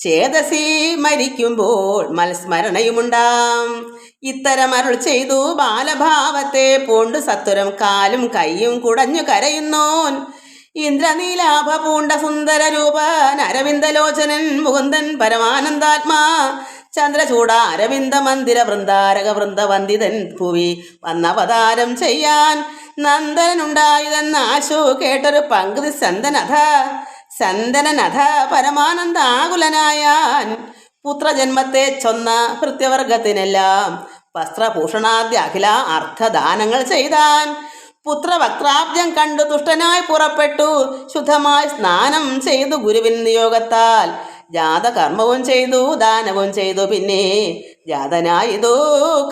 ചേതസി മരിക്കുമ്പോൾ മൽസ്മരണയുമുണ്ടാം. ഇത്തരം അരുൾ ചെയ്തു ബാലഭാവത്തെ പൂണ്ടു സത്വരം കാലും കൈയും കുടഞ്ഞു കരയുന്നോൻ ഇന്ദ്രനീലാഭ പൂണ്ട സുന്ദര രൂപൻ അരവിന്ദലോചനൻ മുകുന്ദൻ പരമാനന്ദാത്മാ ചന്ദ്രചൂട അരവിന്ദ മന്ദിര വൃന്ദാരക വൃന്ദവന്ദിതൻ ഭുവി വന്നവതാരം ചെയ്യാൻ നന്ദനുണ്ടായതെന്ന ആശു കേട്ടൊരു പങ്കുതി സന്തനനഥ പരമാനന്ദാകുലനായാൻ പുത്രജന്മത്തെ ചൊന്ന ഭൃത്യവർഗത്തിനെല്ലാം വസ്ത്രഭൂഷണാദ്യ അഖില അർത്ഥദാനങ്ങൾ ചെയ്താൻ. പുത്രവക്രാബ്ജം കണ്ടു തുഷ്ടനായി പുറപ്പെട്ടു ശുദ്ധമായി സ്നാനം ചെയ്തു ഗുരുവിൻ നിയോഗത്താൽ ജാതകർമ്മവും ചെയ്തു ദാനവും ചെയ്തു. പിന്നെ ജാതനായതു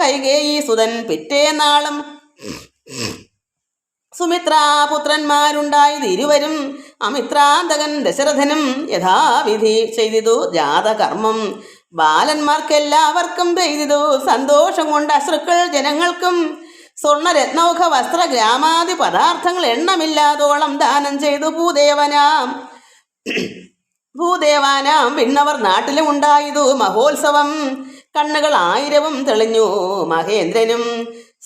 കൈകേയി സുതൻ പിറ്റേനാളും സുമിത്രാപുത്രന്മാരുണ്ടായത് ഇരുവരും. അമിത്രാന്തകൻ ദശരഥനും യഥാവിധി ചെയ്തിതു ജാതകർമ്മം. ബാലന്മാർക്കെല്ലാവർക്കും ചെയ്തിതു സന്തോഷം കൊണ്ട് അശ്രുക്കൾ ജനങ്ങൾക്കും. സ്വർണരത്നൗഘ വസ്ത്ര ഗ്രാമാദി പദാർത്ഥങ്ങൾ എണ്ണമില്ലാതോളം ദാനം ചെയ്തു ഭൂദേവാനാം വിണ്ണവർ നാട്ടിലും ഉണ്ടായതു മഹോത്സവം. കണ്ണുകൾ 1000 തെളിഞ്ഞു മഹേന്ദ്രനും.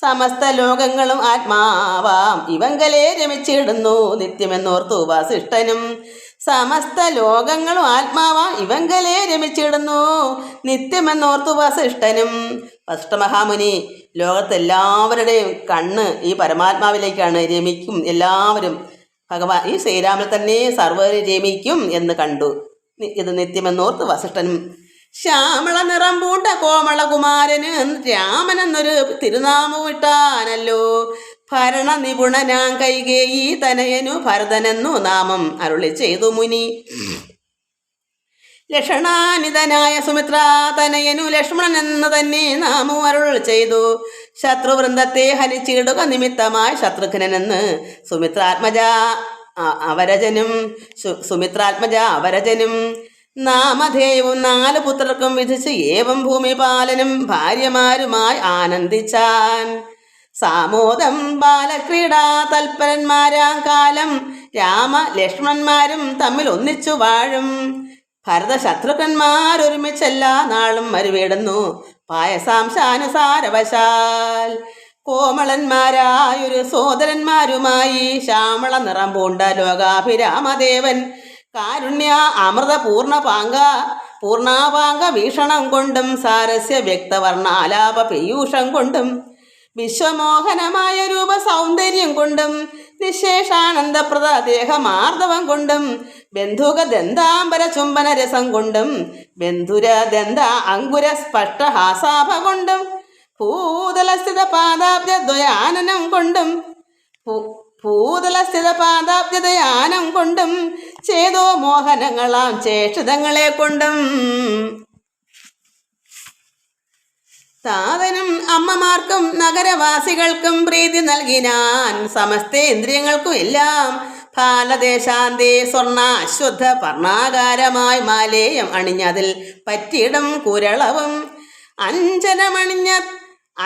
സമസ്ത ലോകങ്ങളും ആത്മാവാം ഇവങ്കലെ രമിച്ചിടുന്നു നിത്യമെന്നോർത്തു വസിഷ്ഠനും. സമസ്ത ലോകങ്ങളും ആത്മാവാം ഇവങ്കലെ രമിച്ചിടുന്നു നിത്യമെന്നോർത്തു വസിഷ്ഠനും. വസിഷ്ഠ മഹാമുനി ലോകത്തെല്ലാവരുടെയും കണ്ണ് ഈ പരമാത്മാവിലേക്കാണ്, രമിക്കും എല്ലാവരും. ഭഗവാൻ ഈ ശ്രീരാമൻ തന്നെ സർവ്വരെ രമിക്കും എന്ന് കണ്ടു. ഇത് നിത്യമെന്നോർത്ത് വസിഷ്ഠനും. ശ്യാമള നിറം പൂണ്ട കോമളകുമാരന് രാമൻ എന്നൊരു തിരുനാമം ഇട്ടാനല്ലോ. ഭരണ നിപുണനാം കൈകേയി തനയനു ഭരതനെന്നു നാമം അരുളി ചെയ്തു മുനി. ലക്ഷണാനിതനായ സുമിത്ര തനയനു ലക്ഷ്മണൻ എന്ന് തന്നെ നാമം അരുൾ ചെയ്തു. ശത്രുവൃന്ദത്തെ ഹരിച്ചിടുക നിമിത്തമായി ശത്രുഘ്നെന്ന് സുമിത്രാത്മജ അവരജനും നാമധേയവും 4 പുത്രർക്കും വിധിച്ച് ഏവം ഭൂമിപാലനും ഭാര്യമാരുമായി ആനന്ദിച്ചാൻ. സാമോദം ബാലക്രീഡാ തൽപരന്മാരാം കാലം രാമ ലക്ഷ്മണന്മാരും തമ്മിൽ ഒന്നിച്ചു വാഴും. ഭരത ശത്രുഘ്നന്മാരൊരുമിച്ചെല്ലാ നാളും മരുവേടുന്നു പായസാംശാനുസാരവശാൽ. കോമളന്മാരായൊരു സോദരന്മാരുമായി ശ്യാമള നിറം പൂണ്ട ലോകാഭിരാമദേവൻ കാരുണ്യ അമൃത പൂർണാപാങ്ക വീക്ഷണം കൊണ്ടും സാരസ്യ വ്യക്തവർണ്ണാലാപ പീയൂഷം കൊണ്ടും വിശ്വമോഹനമായ രൂപ സൗന്ദര്യം കൊണ്ടും നിശേഷാനന്ദപ്രദ ദേഹമാർദ്ദവം കൊണ്ടും ബന്ധുക ദന്താംബര ചുംബന രസം കൊണ്ടും ബന്ധുര ദന്ത അങ്കുര സ്പഷ്ടഹാസാഭ കൊണ്ടും ഭൂതലസ്ഥിത പാദാബ്ജദ്വയാനനം കൊണ്ടും ഭൂതലസ്ഥിതപാദാബ്ജതയാനം കൊണ്ടും ചേതോ മോഹനങ്ങളാം ചേഷിതങ്ങളെ കൊണ്ടും താതനും അമ്മമാർക്കും നഗരവാസികൾക്കും പ്രീതി നൽകിനാൻ. സമസ്തേന്ദ്രിയങ്ങൾക്കും എല്ലാം ഫാലദേശാന്തേ സ്വർണ്ണ അശ്വത്ഥ പർണാകാരമായി മാലേയം അണിഞ്ഞതിൽ പറ്റിയിടം കുരളവും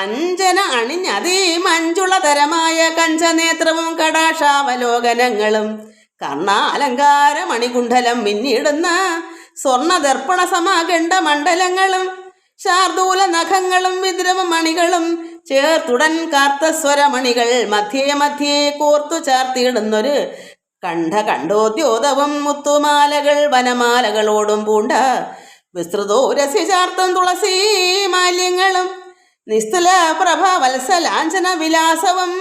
അഞ്ജന അണിഞ്ഞതീ മഞ്ജുളതരമായ കഞ്ചനേത്രവും കടാക്ഷാവലോകനങ്ങളും കർണാലങ്കാര മണികുണ്ഡലം മിന്നിടുന്ന സ്വർണദർപ്പണ സമാഗണ്ഡ മണ്ഡലങ്ങളും ശാർദൂല നഖങ്ങളും വിദ്രവ മണികളും ചേർത്തുടൻ കാർത്തസ്വരമണികൾ മധ്യേ കോർത്തു ചാർത്തിയിടുന്നൊരു കണ്ഠോദ്യോതവും മുത്തുമാലകൾ വനമാലകളോടും പൂണ്ട വിസ്തൃതോരസ്യ ചാർത്തം തുളസീ മാല്യങ്ങളും നിസ്തുല പ്രഭ വത്സലാഞ്ചന വിലാസവും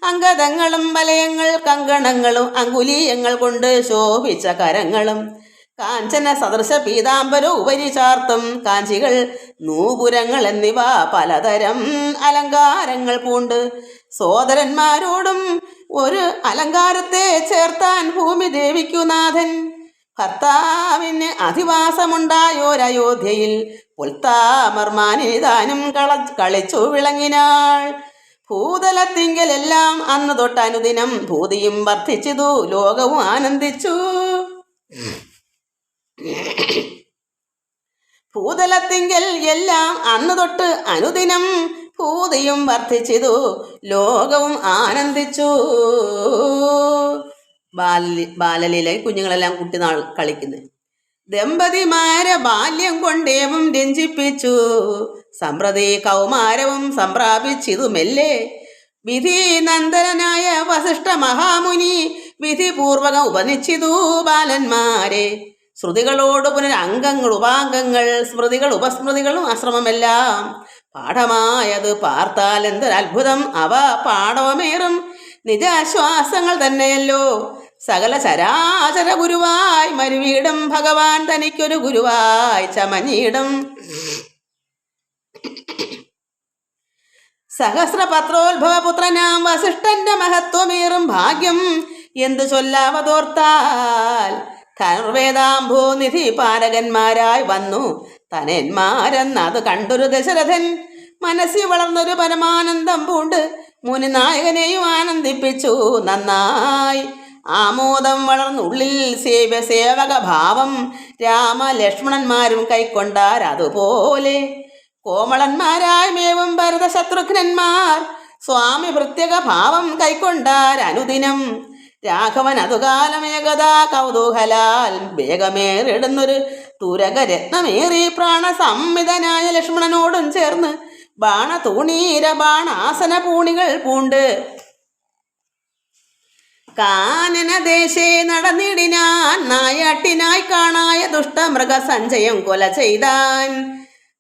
അംഗതങ്ങളും വലയങ്ങൾ കങ്കണങ്ങളും അങ്കുലീയങ്ങൾ കൊണ്ട് ശോഭിച്ച കരങ്ങളും കാഞ്ചന സദൃശ പീതാംബര ഉപരി ചാർത്തും കാഞ്ചികൾ നൂപുരങ്ങൾ എന്നിവ പലതരം അലങ്കാരങ്ങൾ പൂണ്ട് സോദരന്മാരോടും ഒരു അലങ്കാരത്തെ ചേർത്താൻ ഭൂമി ദേവിക്കുനാഥൻ. ഭർത്താവിന് അധിവാസമുണ്ടായോരയോധ്യയിൽ പുൽത്താമർമാനിതാനും കളിച്ചു വിളങ്ങിനാൾ. ഭൂതലത്തിങ്കലെല്ലാം അന്ന് തൊട്ടനുദിനം ഭൂതിയും വർദ്ധിച്ചതു, ലോകവും ആനന്ദിച്ചു. ഭൂതലത്തിങ്കൽ എല്ലാം അന്ന് തൊട്ട് അനുദിനം ഭൂതിയും വർദ്ധിച്ചതു, ലോകവും ആനന്ദിച്ചു. ബാലലീല കുഞ്ഞുങ്ങളെല്ലാം കുട്ടിനാൾ കളിക്കുന്നത്. ദമ്പതിമാരെ ബാല്യം കൊണ്ടേവും രഞ്ജിപ്പിച്ചു, സമ്പ്രതി കൗമാരവും സംപ്രാപിച്ചിതു മെല്ലെ. വിധി നന്ദനായ വസിഷ്ഠ മഹാമുനി വിധിപൂർവകം ഉപനിച്ചിതു ബാലന്മാരെ. ശ്രുതികളോട് പുനരംഗങ്ങൾ ഉപാംഗങ്ങൾ സ്മൃതികൾ ഉപസ്മൃതികളും അശ്രമമെല്ലാം പാഠമായത് പാർത്താൽ എന്തൊരത്ഭുതം. അവ പാഠവമേറും നിജാശ്വാസങ്ങൾ തന്നെയല്ലോ. സകല ചരാചര ഗുരുവായി മരുവീടും ഭഗവാൻ തനിക്കൊരു ഗുരുവായി ചമഞ്ഞിടും. സഹസ്രപത്രോത്ഭവപുത്രനാം വസിഷ്ഠന്റെ മഹത്വമേറും ഭാഗ്യം എന്തു ചൊല്ലാവതോർത്താൽ. ധനുർവേദാംഭോ നിധി പാരകന്മാരായി വന്നു തനന്മാരെന്നത് കണ്ടൊരു ദശരഥൻ. മനസ്സിൽ വളർന്നൊരു പരമാനന്ദം പൂണ്ട് മുനിനായകനെയും ആനന്ദിപ്പിച്ചു നന്നായി. ആമോദം വളർന്നുള്ളിൽ സേവക ഭാവം രാമലക്ഷ്മണന്മാരും കൈക്കൊണ്ടാർ. അതുപോലെ കോമളന്മാരായി മേവും ഭരത ശത്രുഘ്നന്മാർ സ്വാമി പ്രത്യേക ഭാവം കൈക്കൊണ്ടാർ അനുദിനം. രാഘവൻ അതുകാലമേകഥാ കൗതൂഹലാൽ വേഗമേറിടുന്നൊരു തുരകരത്നമേറി പ്രാണസംവിധനായ ലക്ഷ്മണനോടും ചേർന്ന് ബാണതൂണീര ബാണാസന പൂണികൾ പൂണ്ട് കാനനദേശേ നടന്നിടിനാൻ. നായാട്ടിനായി കാണായ ദുഷ്ടമൃഗസഞ്ചയം കൊല ചെയ്താൻ.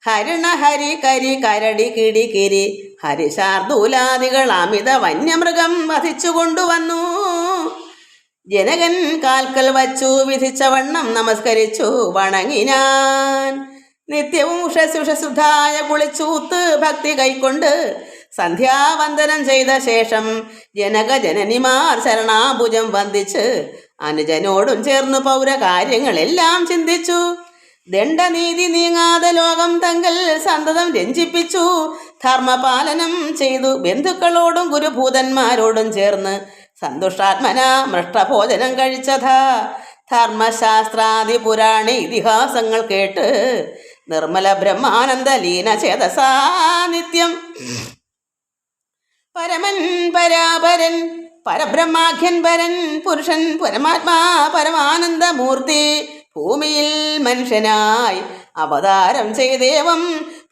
ഹരിണഹരി കരി കരടി കിടി കിരി ഹരിശാർദൂലാദികൾ അമിത വന്യമൃഗം വധിച്ചു കൊണ്ടുവന്നു. ജനകൻ കാൽക്കൽ വച്ചു വിധിച്ചവണ്ണം നമസ്കരിച്ചു വണങ്ങിനാൻ. നിത്യവും ഉഷസുഷസുധായ കുളിച്ചൂത്ത് ഭക്തി കൈക്കൊണ്ട് സന്ധ്യാവന്ദനം ചെയ്ത ശേഷം ജനകജനനിമാർ ശരണാഭുജം വന്ദിച്ച് അനുജനോടും ചേർന്ന് പൗരകാര്യങ്ങളെല്ലാം ചിന്തിച്ചു. ദണ്ഡനീതി നീങ്ങാതെ ലോകം തങ്കൽ സന്തതം രഞ്ജിപ്പിച്ചു. ധർമ്മപാലനം ചെയ്തു ബന്ധുക്കളോടും ഗുരുഭൂതന്മാരോടും ചേർന്ന് സന്തുഷ്ടാത്മന മൃഷ്ടഭോജനം കഴിച്ചത. ധർമ്മശാസ്ത്രാദി പുരാണ ഇതിഹാസങ്ങൾ കേട്ട് നിർമ്മല ബ്രഹ്മാനന്ദ ലീന ചേതസാ നിത്യം പരമൻ പരാപരൻ പരബ്രഹ്മാഖ്യൻ പരൻ പുരുഷൻ പരമാത്മാ പരമാനന്ദമൂർത്തി ഭൂമിയിൽ മനുഷ്യനായി അവതാരം ചെയ്തേവം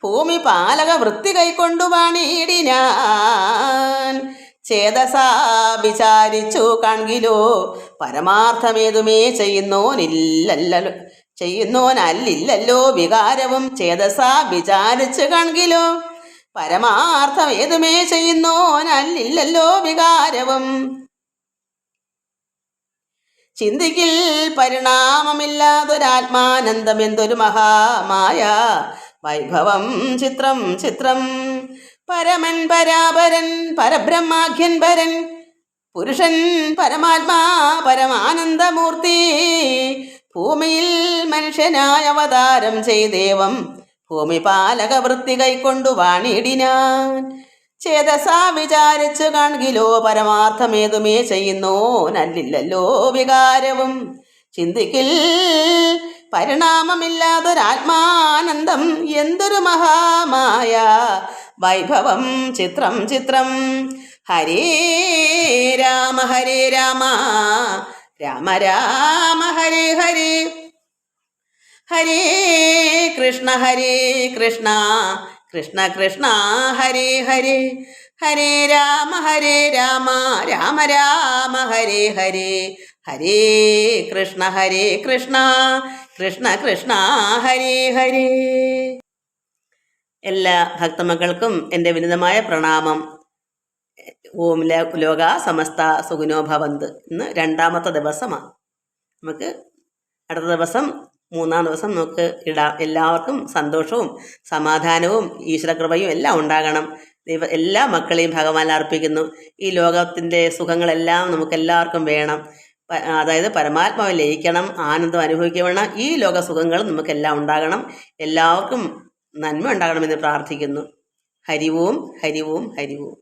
ഭൂമി പാലക വൃത്തി കൈക്കൊണ്ടു വാണിയിടിനാൻ. ചേതസാ വിചാരിച്ചു കാൺകിലോ പരമാർത്ഥമേതുമേ ചെയ്യുന്നോനല്ലില്ലല്ലോ വികാരവും. ചേതസാ വിചാരിച്ചു കാൺകിലോ പരമാർത്ഥം ഏതുമേ ചെയ്യുന്നോനല്ലില്ലല്ലോ വികാരവും. ചിന്തിക്കിൽ പരിണാമമില്ലാതൊരാത്മാനന്ദം എന്തൊരു മഹാമായ വൈഭവം. ചിത്രം ചിത്രം പരമൻ പരാപരൻ പരബ്രഹ്മാഖ്യൻ പരൻ പുരുഷൻ പരമാത്മാ പരമാനന്ദമൂർത്തി ഭൂമിയിൽ മനുഷ്യനായ അവതാരം ചെയ്തേവം ഭൂമി പാലക വൃത്തി കൈക്കൊണ്ടു വാണിടിനാൻ. ചേതസാ വിചാരിച്ചു കാൺകിലോ പരമാർത്ഥമേതുമേ ചെയ്യുന്നോനല്ലില്ലല്ലോ വികാരവും. ചിന്തിക്കിൽ പരിണാമമില്ലാതൊരാത്മാനന്ദം എന്തൊരു മഹാമായ വൈഭവം. ചിത്രം ചിത്രം ഹരേ രാമ രാമ രാമ ഹരേ ഹരേ ഹരേ കൃഷ്ണ കൃഷ്ണ കൃഷ്ണ ഹരേ ഹരേ ഹരേ രാമ രാമ രാമ ഹരേ ഹരേ ഹരേ കൃഷ്ണ കൃഷ്ണ കൃഷ്ണ ഹരേ ഹരേ. എല്ലാ ഭക്തമക്കൾക്കും എൻ്റെ വിനീതമായ പ്രണാമം. ഓം ലോക സമസ്ത സുഖിനോ ഭവന്ത്. ഇന്ന് 2ാമത്തെ ദിവസമാണ്. നമുക്ക് അടുത്ത ദിവസം 3-ാം ദിവസം നമുക്ക് ഇടാം. എല്ലാവർക്കും സന്തോഷവും സമാധാനവും ഈശ്വരകൃപയും എല്ലാം ഉണ്ടാകണം. എല്ലാ മക്കളെയും ഭഗവാൻ അർപ്പിക്കുന്നു. ഈ ലോകത്തിൻ്റെ സുഖങ്ങളെല്ലാം നമുക്കെല്ലാവർക്കും വേണം. അതായത് പരമാത്മാവിൽ ലയിക്കണം, ആനന്ദം അനുഭവിക്കണം. ഈ ലോക സുഖങ്ങളും നമുക്കെല്ലാം ഉണ്ടാകണം. എല്ലാവർക്കും നന്മ ഉണ്ടാകണമെന്ന് പ്രാർത്ഥിക്കുന്നു. ഹരി ഓം ഹരി ഓം ഹരി ഓം.